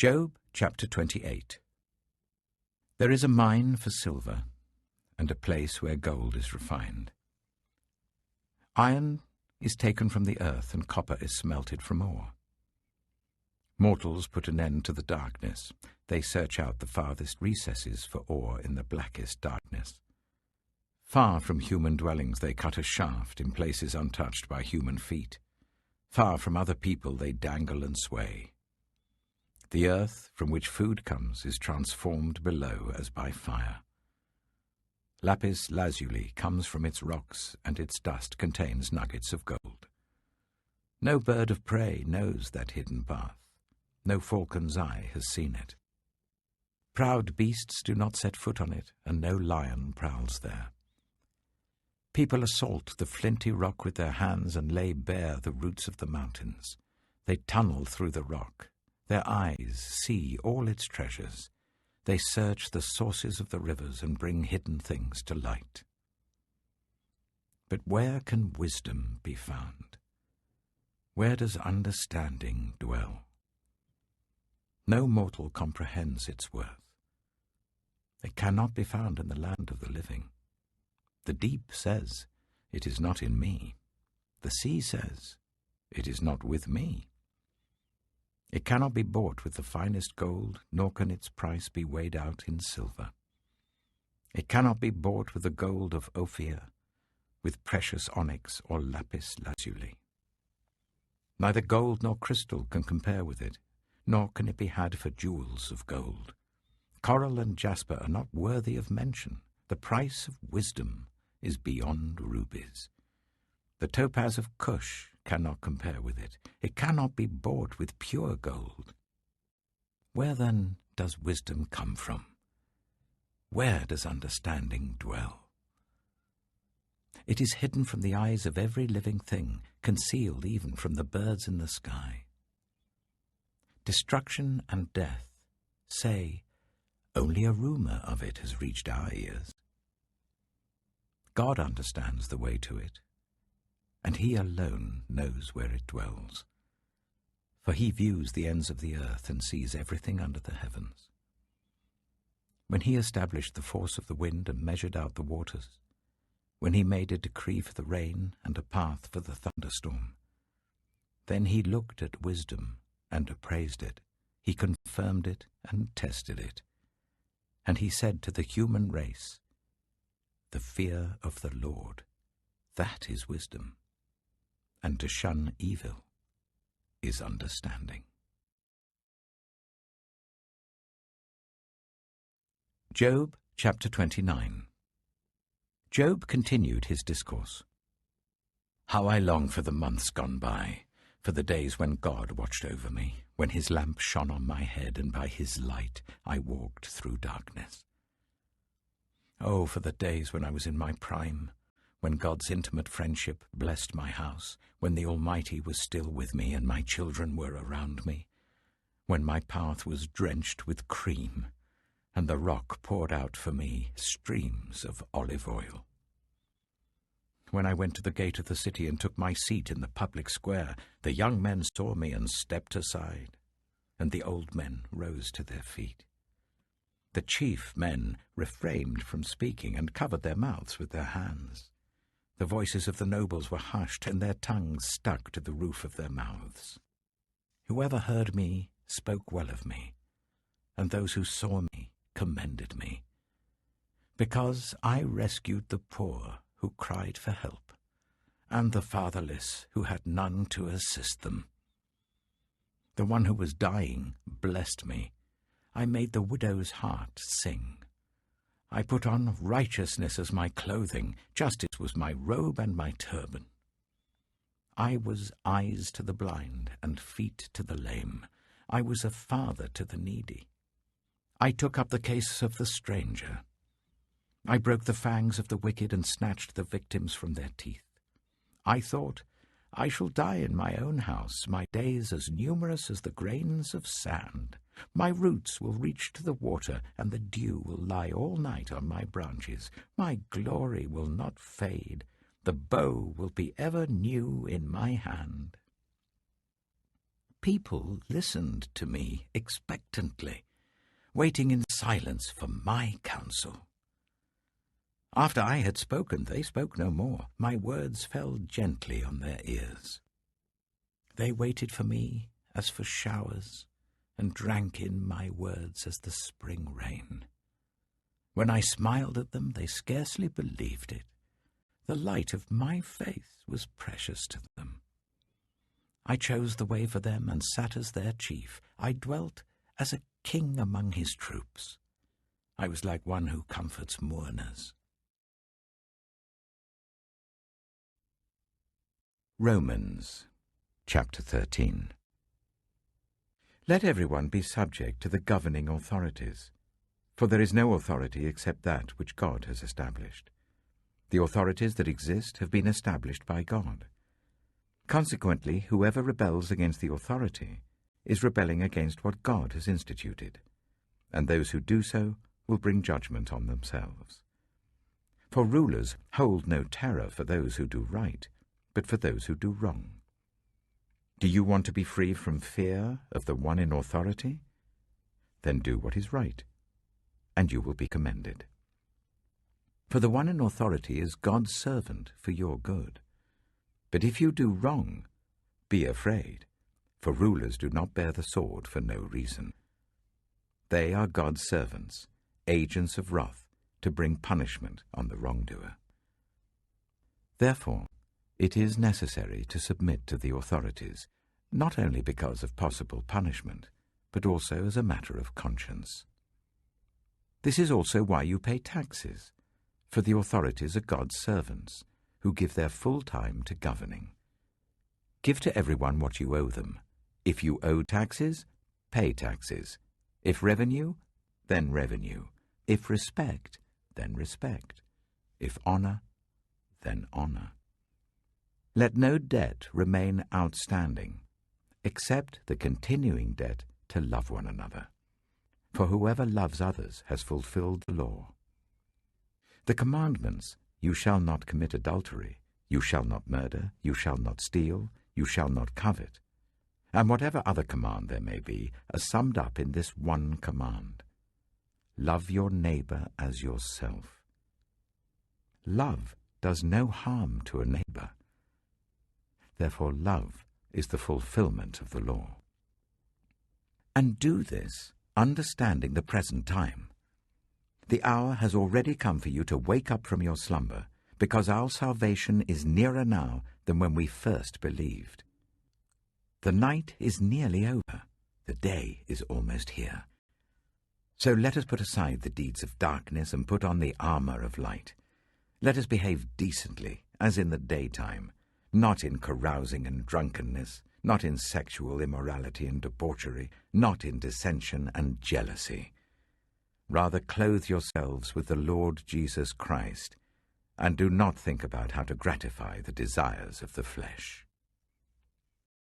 Job chapter 28. There is a mine for silver, and a place where gold is refined. Iron is taken from the earth, and copper is smelted from ore. Mortals put an end to the darkness. They search out the farthest recesses for ore in the blackest darkness. Far from human dwellings they cut a shaft in places untouched by human feet. Far from other people they dangle and sway. The earth from which food comes is transformed below as by fire. Lapis lazuli comes from its rocks, and its dust contains nuggets of gold. No bird of prey knows that hidden path. No falcon's eye has seen it. Proud beasts do not set foot on it, and no lion prowls there. People assault the flinty rock with their hands and lay bare the roots of the mountains. They tunnel through the rock. Their eyes see all its treasures. They search the sources of the rivers and bring hidden things to light. But where can wisdom be found? Where does understanding dwell? No mortal comprehends its worth. It cannot be found in the land of the living. The deep says, "It is not in me." The sea says, "It is not with me." It cannot be bought with the finest gold, nor can its price be weighed out in silver. It cannot be bought with the gold of Ophir, with precious onyx or lapis lazuli. Neither gold nor crystal can compare with it, nor can it be had for jewels of gold. Coral and jasper are not worthy of mention. The price of wisdom is beyond rubies. The topaz of Cush cannot compare with it. It cannot be bought with pure gold. Where then does wisdom come from? Where does understanding dwell? It is hidden from the eyes of every living thing, concealed even from the birds in the sky. Destruction and death say, "Only a rumor of it has reached our ears." God understands the way to it, and he alone knows where it dwells. For he views the ends of the earth and sees everything under the heavens. When he established the force of the wind and measured out the waters, when he made a decree for the rain and a path for the thunderstorm, then he looked at wisdom and appraised it. He confirmed it and tested it. And he said to the human race, "The fear of the Lord, that is wisdom, and to shun evil is understanding." Job chapter 29. Job continued his discourse. "How I long for the months gone by, for the days when God watched over me, when his lamp shone on my head, and by his light I walked through darkness. Oh, for the days when I was in my prime, when God's intimate friendship blessed my house, when the Almighty was still with me and my children were around me, when my path was drenched with cream, and the rock poured out for me streams of olive oil. When I went to the gate of the city and took my seat in the public square, the young men saw me and stepped aside, and the old men rose to their feet. The chief men refrained from speaking and covered their mouths with their hands. The voices of the nobles were hushed, and their tongues stuck to the roof of their mouths. Whoever heard me spoke well of me, and those who saw me commended me, because I rescued the poor who cried for help, and the fatherless who had none to assist them. The one who was dying blessed me. I made the widow's heart sing. I put on righteousness as my clothing, justice was my robe and my turban. I was eyes to the blind and feet to the lame. I was a father to the needy. I took up the case of the stranger. I broke the fangs of the wicked and snatched the victims from their teeth. I thought, I shall die in my own house, my days as numerous as the grains of sand. My roots will reach to the water, and the dew will lie all night on my branches. My glory will not fade. The bow will be ever new in my hand. people listened to me expectantly, waiting in silence for my counsel. After I had spoken, they spoke no more. My words fell gently on their ears. They waited for me as for showers, and drank in my words as the spring rain. When I smiled at them, they scarcely believed it. The light of my faith was precious to them. I chose the way for them and sat as their chief. I dwelt as a king among his troops. I was like one who comforts mourners. Romans, chapter 13. Let everyone be subject to the governing authorities, for there is no authority except that which God has established. The authorities that exist have been established by God. Consequently, whoever rebels against the authority is rebelling against what God has instituted, and those who do so will bring judgment on themselves. For rulers hold no terror for those who do right, but for those who do wrong. Do you want to be free from fear of the one in authority? Then do what is right, and you will be commended. For the one in authority is God's servant for your good. But if you do wrong, be afraid, for rulers do not bear the sword for no reason. They are God's servants, agents of wrath, to bring punishment on the wrongdoer. Therefore, it is necessary to submit to the authorities, not only because of possible punishment, but also as a matter of conscience. This is also why you pay taxes, for the authorities are God's servants, who give their full time to governing. Give to everyone what you owe them. If you owe taxes, pay taxes. If revenue, then revenue. If respect, then respect. If honor, then honor. Let no debt remain outstanding, except the continuing debt to love one another. For whoever loves others has fulfilled the law. The commandments, you shall not commit adultery, you shall not murder, you shall not steal, you shall not covet, and whatever other command there may be, are summed up in this one command: love your neighbor as yourself. Love does no harm to a neighbor. Therefore, love is the fulfillment of the law. And do this, understanding the present time. The hour has already come for you to wake up from your slumber, because our salvation is nearer now than when we first believed. The night is nearly over. The day is almost here. So let us put aside the deeds of darkness and put on the armor of light. Let us behave decently, as in the daytime, not in carousing and drunkenness, not in sexual immorality and debauchery, not in dissension and jealousy. Rather clothe yourselves with the Lord Jesus Christ, and do not think about how to gratify the desires of the flesh.